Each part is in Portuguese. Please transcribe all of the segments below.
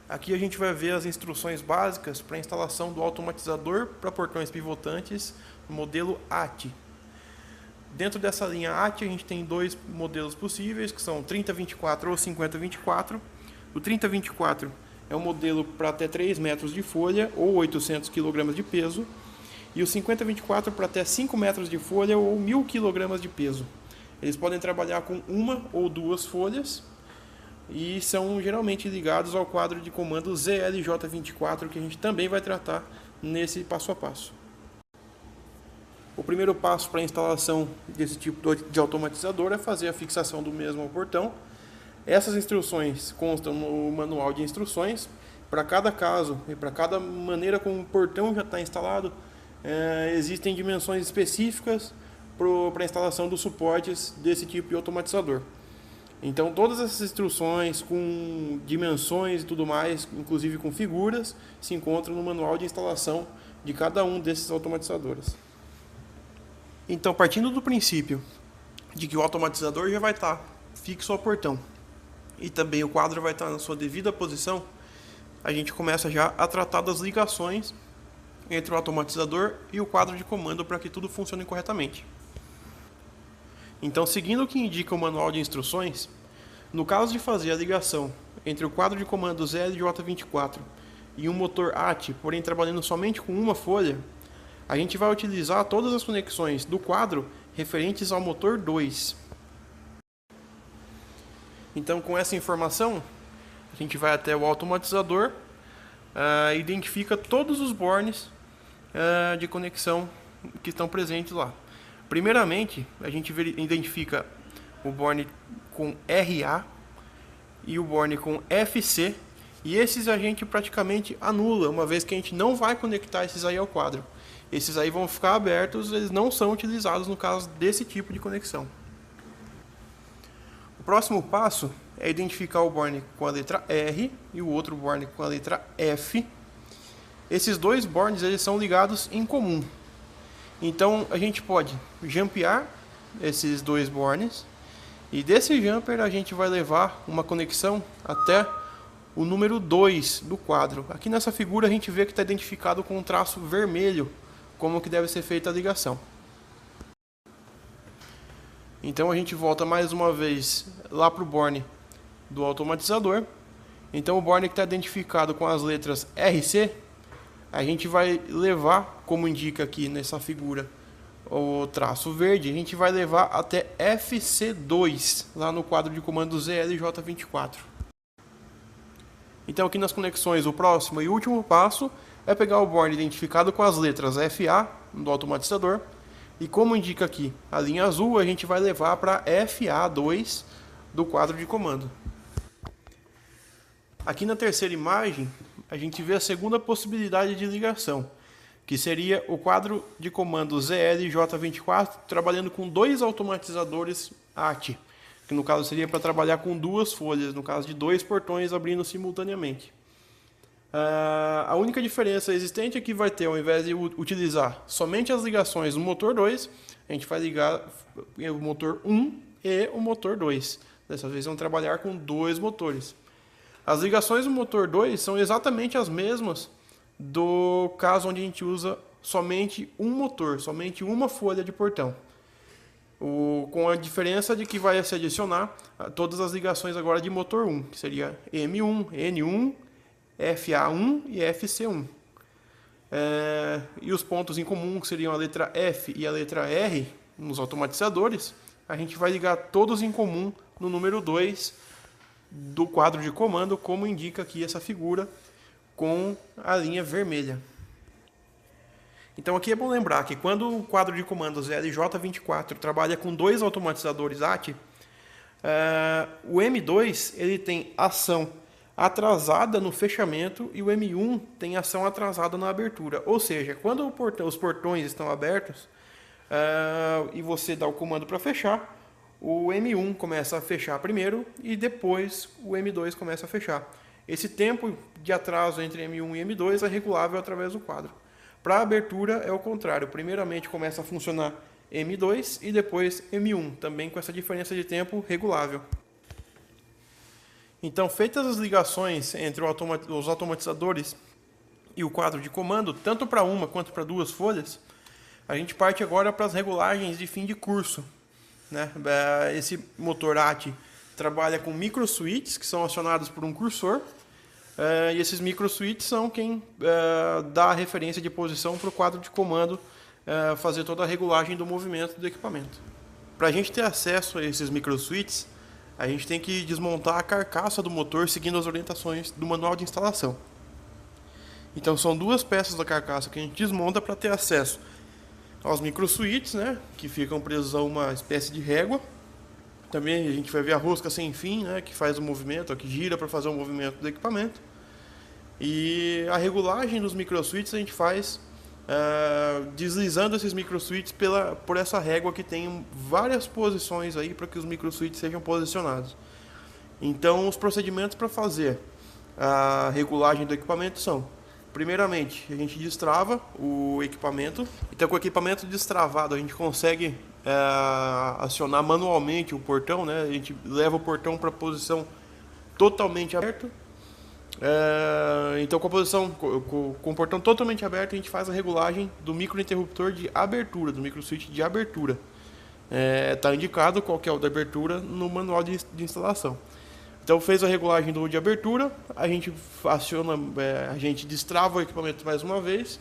Aqui a gente vai ver as instruções básicas para a instalação do automatizador para portões pivotantes no modelo AT. Dentro dessa linha AT a gente tem dois modelos possíveis, que são 3024 ou 5024. O 3024 é um modelo para até 3 metros de folha ou 800 kg de peso, e o 5024 para até 5 metros de folha ou 1000 kg de peso. Eles podem trabalhar com uma ou duas folhas e são geralmente ligados ao quadro de comando ZLJ24, que a gente também vai tratar nesse passo a passo. O primeiro passo para a instalação desse tipo de automatizador é fazer a fixação do mesmo ao portão. Essas instruções constam no manual de instruções. Para cada caso e para cada maneira como o portão já está instalado, existem dimensões específicas para a instalação dos suportes desse tipo de automatizador. Então todas essas instruções com dimensões e tudo mais, inclusive com figuras, se encontram no manual de instalação de cada um desses automatizadores. Então, partindo do princípio de que o automatizador já vai estar fixo ao portão e também o quadro vai estar na sua devida posição, a gente começa já a tratar das ligações entre o automatizador e o quadro de comando para que tudo funcione corretamente. Então, seguindo o que indica o manual de instruções, no caso de fazer a ligação entre o quadro de comando ZLJ24 e um motor AT, porém trabalhando somente com uma folha, a gente vai utilizar todas as conexões do quadro referentes ao motor 2. Então, com essa informação, a gente vai até o automatizador, identifica todos os bornes de conexão que estão presentes lá. Primeiramente, a gente identifica o borne com RA e o borne com FC, e esses a gente praticamente anula, uma vez que a gente não vai conectar esses aí ao quadro. Esses aí vão ficar abertos, eles não são utilizados no caso desse tipo de conexão. O próximo passo é identificar o borne com a letra R e o outro borne com a letra F. Esses dois bornes eles são ligados em comum. Então a gente pode jumpear esses dois bornes e desse jumper a gente vai levar uma conexão até o número 2 do quadro. Aqui nessa figura a gente vê que está identificado com um traço vermelho como que deve ser feita a ligação. Então a gente volta mais uma vez lá para o borne do automatizador. Então o borne que está identificado com as letras RC, a gente vai levar, como indica aqui nessa figura, o traço verde, a gente vai levar até FC2, lá no quadro de comando ZLJ24. Então aqui nas conexões, o próximo e último passo é pegar o borne identificado com as letras FA do automatizador, e como indica aqui a linha azul, a gente vai levar para FA2 do quadro de comando. Aqui na terceira imagem, a gente vê a segunda possibilidade de ligação, que seria o quadro de comando ZLJ24 trabalhando com dois automatizadores AT, que no caso seria para trabalhar com duas folhas, no caso de dois portões abrindo simultaneamente. A única diferença existente é que vai ter, ao invés de utilizar somente as ligações do motor 2, a gente vai ligar o motor 1 e o motor 2. Dessa vez vão trabalhar com dois motores. As ligações do motor 2 são exatamente as mesmas do caso onde a gente usa somente um motor, somente uma folha de portão. Com a diferença de que vai se adicionar todas as ligações agora de motor 1, que seria M1, N1, FA1 e FC1. E os pontos em comum, que seriam a letra F e a letra R, nos automatizadores, a gente vai ligar todos em comum no número 2 do quadro de comando, como indica aqui essa figura com a linha vermelha. Então aqui é bom lembrar que quando o quadro de comandos LJ24 trabalha com dois automatizadores AT, o M2 ele tem ação atrasada no fechamento e o M1 tem ação atrasada na abertura. Ou seja, quando os portões estão abertos e você dá o comando para fechar, o M1 começa a fechar primeiro e depois o M2 começa a fechar. Esse tempo de atraso entre M1 e M2 é regulável através do quadro. Para a abertura é o contrário, primeiramente começa a funcionar M2 e depois M1, também com essa diferença de tempo regulável. Então, feitas as ligações entre os automatizadores e o quadro de comando, tanto para uma quanto para duas folhas, a gente parte agora para as regulagens de fim de curso, né? Esse motor AT trabalha com microswitches que são acionados por um cursor, e esses microswitches são quem dá a referência de posição para o quadro de comando fazer toda a regulagem do movimento do equipamento. Para a gente ter acesso a esses microswitches, a gente tem que desmontar a carcaça do motor seguindo as orientações do manual de instalação. Então são duas peças da carcaça que a gente desmonta para ter acesso aos microswitches, né, que ficam presos a uma espécie de régua. Também a gente vai ver a rosca sem fim, né, que faz o movimento, que gira para fazer o movimento do equipamento. E a regulagem dos microswitches a gente faz deslizando esses microswitches por essa régua que tem várias posições aí para que os microswitches sejam posicionados. Então os procedimentos para fazer a regulagem do equipamento são: primeiramente, a gente destrava o equipamento. Então, com o equipamento destravado, a gente consegue acionar manualmente o portão, né? A gente leva o portão para a posição totalmente aberta. Então, com o portão totalmente aberto, a gente faz a regulagem do microinterruptor de abertura, do microswitch de abertura. Está indicado qual que é o de abertura no manual de instalação. Então, fez a regulagem do de abertura, a gente aciona, a gente destrava o equipamento mais uma vez,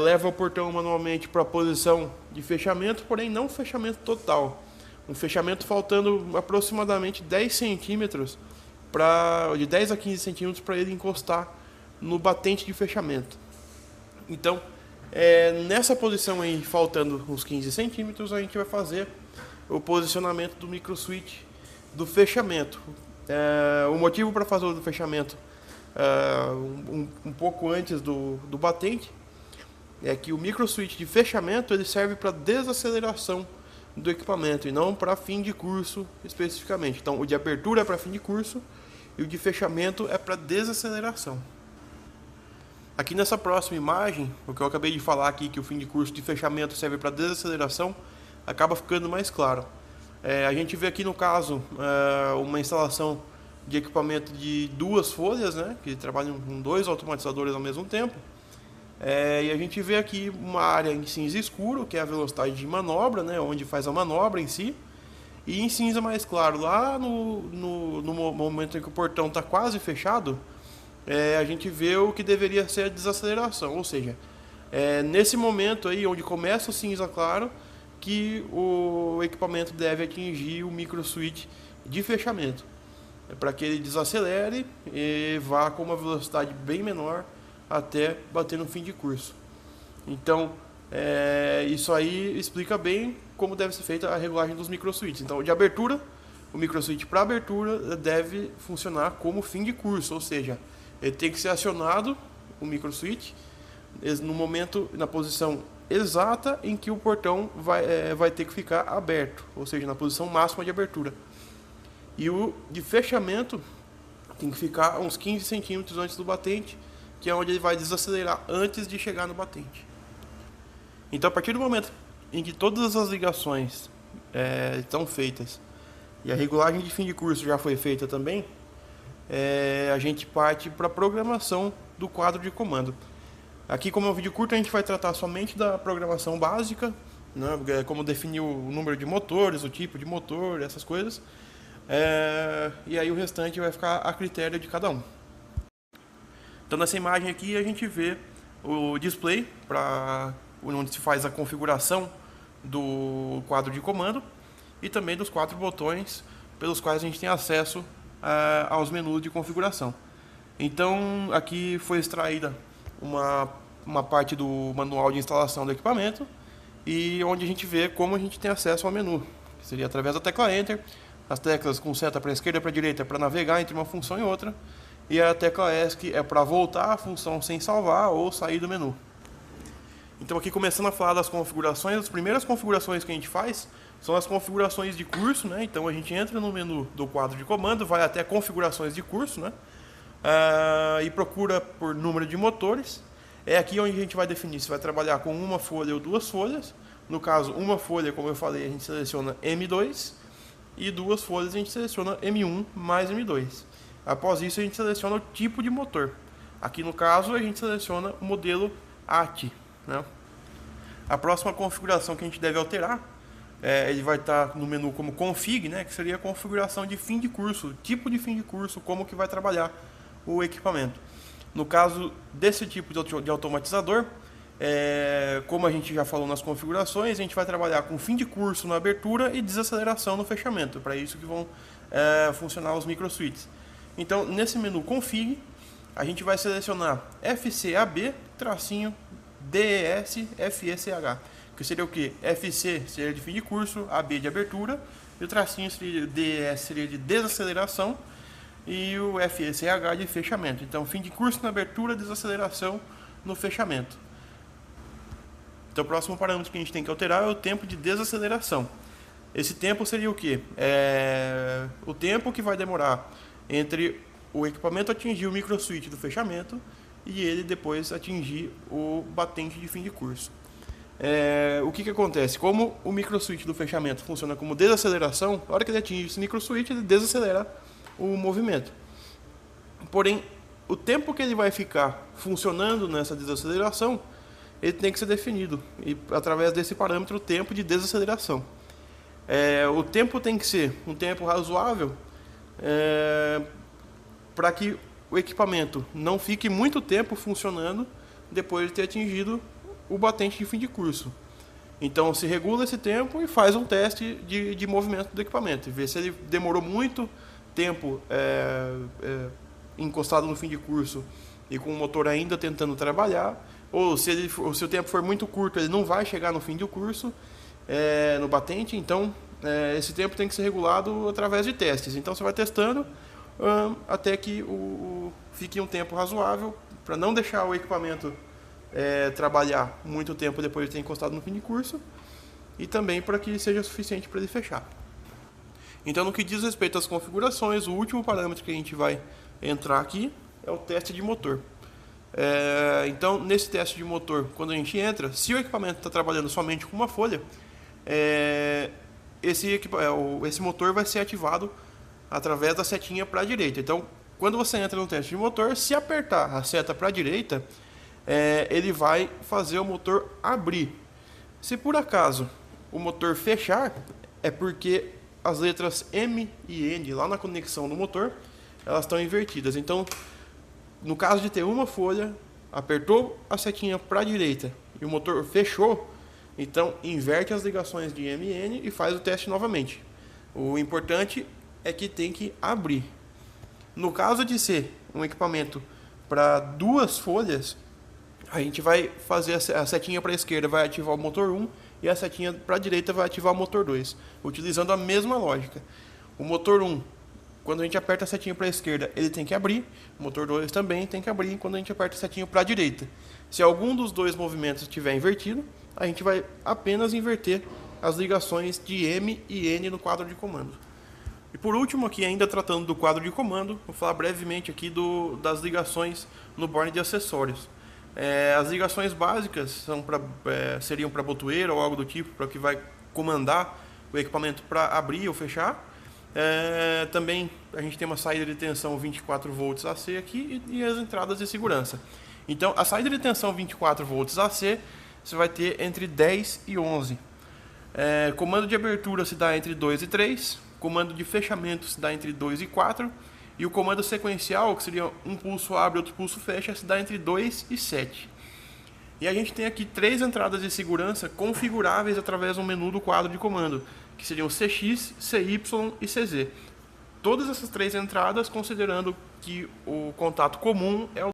leva o portão manualmente para a posição de fechamento, porém não fechamento total. Um fechamento faltando aproximadamente 10 centímetros, de 10 a 15 centímetros para ele encostar no batente de fechamento. Então, nessa posição aí, faltando uns 15 centímetros, a gente vai fazer o posicionamento do microswitch do fechamento. O motivo para fazer o fechamento um pouco antes do batente é que o microswitch de fechamento ele serve para desaceleração do equipamento e não para fim de curso especificamente. Então, o de abertura é para fim de curso e o de fechamento é para desaceleração. Aqui nessa próxima imagem, o que eu acabei de falar aqui, que o fim de curso de fechamento serve para desaceleração, acaba ficando mais claro. A gente vê aqui no caso uma instalação de equipamento de duas folhas, né, que trabalham com dois automatizadores ao mesmo tempo. E a gente vê aqui uma área em cinza escuro, que é a velocidade de manobra, né, onde faz a manobra em si. E em cinza mais claro, lá no momento em que o portão está quase fechado, a gente vê o que deveria ser a desaceleração. Ou seja, nesse momento aí, onde começa o cinza claro, que o equipamento deve atingir o microswitch de fechamento, para que ele desacelere e vá com uma velocidade bem menor até bater no fim de curso. Então, isso aí explica bem como deve ser feita a regulagem dos microswitches. Então, de abertura, o microswitch para abertura deve funcionar como fim de curso, ou seja, ele tem que ser acionado, o microswitch, no momento, na posição exata em que o portão vai ter que ficar aberto, ou seja, na posição máxima de abertura. E o de fechamento tem que ficar uns 15 centímetros antes do batente, que é onde ele vai desacelerar antes de chegar no batente. Então, a partir do momento em que todas as ligações estão feitas e a regulagem de fim de curso já foi feita também, a gente parte para a programação do quadro de comando. Aqui, como é um vídeo curto, a gente vai tratar somente da programação básica, né, como definir o número de motores, o tipo de motor, essas coisas. E aí o restante vai ficar a critério de cada um. Então, nessa imagem aqui, a gente vê o display onde se faz a configuração do quadro de comando e também dos 4 botões pelos quais a gente tem acesso aos menus de configuração. Então, aqui foi extraída uma parte do manual de instalação do equipamento e onde a gente vê como a gente tem acesso ao menu, que seria através da tecla Enter, as teclas com seta para a esquerda e para a direita para navegar entre uma função e outra, e a tecla ESC é para voltar à função sem salvar ou sair do menu. Então, aqui começando a falar das configurações, as primeiras configurações que a gente faz são as configurações de curso, né? Então, a gente entra no menu do quadro de comando, vai até configurações de curso, né? E procura por número de motores. É aqui onde a gente vai definir se vai trabalhar com uma folha ou duas folhas. No caso, uma folha, como eu falei, a gente seleciona M2 e duas folhas a gente seleciona M1 mais M2. Após isso, a gente seleciona o tipo de motor. Aqui no caso, a gente seleciona o modelo AT, né? A próxima configuração que a gente deve alterar, ele vai estar no menu como config, né, que seria a configuração de fim de curso, tipo de fim de curso, como que vai trabalhar o equipamento. No caso desse tipo de automatizador, como a gente já falou nas configurações, a gente vai trabalhar com fim de curso na abertura e desaceleração no fechamento. Para isso que vão funcionar os microswitches. Então, nesse menu config, a gente vai selecionar FCAB-DES-FECH, que seria o que? FC seria de fim de curso, AB de abertura, e o tracinho seria DES seria de desaceleração, e o FECH de fechamento. Então, fim de curso na abertura, desaceleração no fechamento. Então, o próximo parâmetro que a gente tem que alterar é o tempo de desaceleração. Esse tempo seria o quê? O tempo que vai demorar entre o equipamento atingir o microswitch do fechamento e ele depois atingir o batente de fim de curso. O que acontece? Como o microswitch do fechamento funciona como desaceleração, na hora que ele atinge esse microswitch, ele desacelera o movimento. Porém, o tempo que ele vai ficar funcionando nessa desaceleração, ele tem que ser definido, e através desse parâmetro, o tempo de desaceleração. O tempo tem que ser um tempo razoável, para que o equipamento não fique muito tempo funcionando depois de ter atingido o batente de fim de curso. Então se regula esse tempo e faz um teste de movimento do equipamento, e vê se ele demorou muito tempo encostado no fim de curso e com o motor ainda tentando trabalhar, ou se o tempo for muito curto, ele não vai chegar no fim do curso, no batente. Então esse tempo tem que ser regulado através de testes. Então você vai testando até que fique um tempo razoável, para não deixar o equipamento trabalhar muito tempo depois de ter encostado no fim de curso, e também para que seja suficiente para ele fechar. Então, no que diz respeito às configurações, o último parâmetro que a gente vai entrar aqui é o teste de motor. Então, nesse teste de motor, quando a gente entra, se o equipamento está trabalhando somente com uma folha, esse motor vai ser ativado através da setinha para a direita. Então, quando você entra no teste de motor, se apertar a seta para a direita, ele vai fazer o motor abrir. Se por acaso o motor fechar, é porque as letras M e N lá na conexão do motor, elas estão invertidas. Então, no caso de ter uma folha, apertou a setinha para a direita e o motor fechou, então inverte as ligações de M e N e faz o teste novamente. O importante é que tem que abrir. No caso de ser um equipamento para duas folhas, a gente vai fazer a setinha para a esquerda, vai ativar o motor 1, e a setinha para a direita vai ativar o motor 2, utilizando a mesma lógica. O motor 1, quando a gente aperta a setinha para a esquerda, ele tem que abrir, o motor 2 também tem que abrir quando a gente aperta a setinha para a direita. Se algum dos dois movimentos estiver invertido, a gente vai apenas inverter as ligações de M e N no quadro de comando. E por último, aqui ainda tratando do quadro de comando, vou falar brevemente aqui das ligações no board de acessórios. As ligações básicas seriam para botoeira ou algo do tipo, para que vai comandar o equipamento para abrir ou fechar. Também a gente tem uma saída de tensão 24 volts AC aqui e as entradas de segurança. Então, a saída de tensão 24 volts AC você vai ter entre 10 e 11. Comando de abertura se dá entre 2 e 3. Comando de fechamento se dá entre 2 e 4. E o comando sequencial, que seria um pulso abre e outro pulso fecha, se dá entre 2 e 7. E a gente tem aqui 3 entradas de segurança configuráveis através do menu do quadro de comando, que seriam CX, CY e CZ. Todas essas 3 entradas considerando que o contato comum é o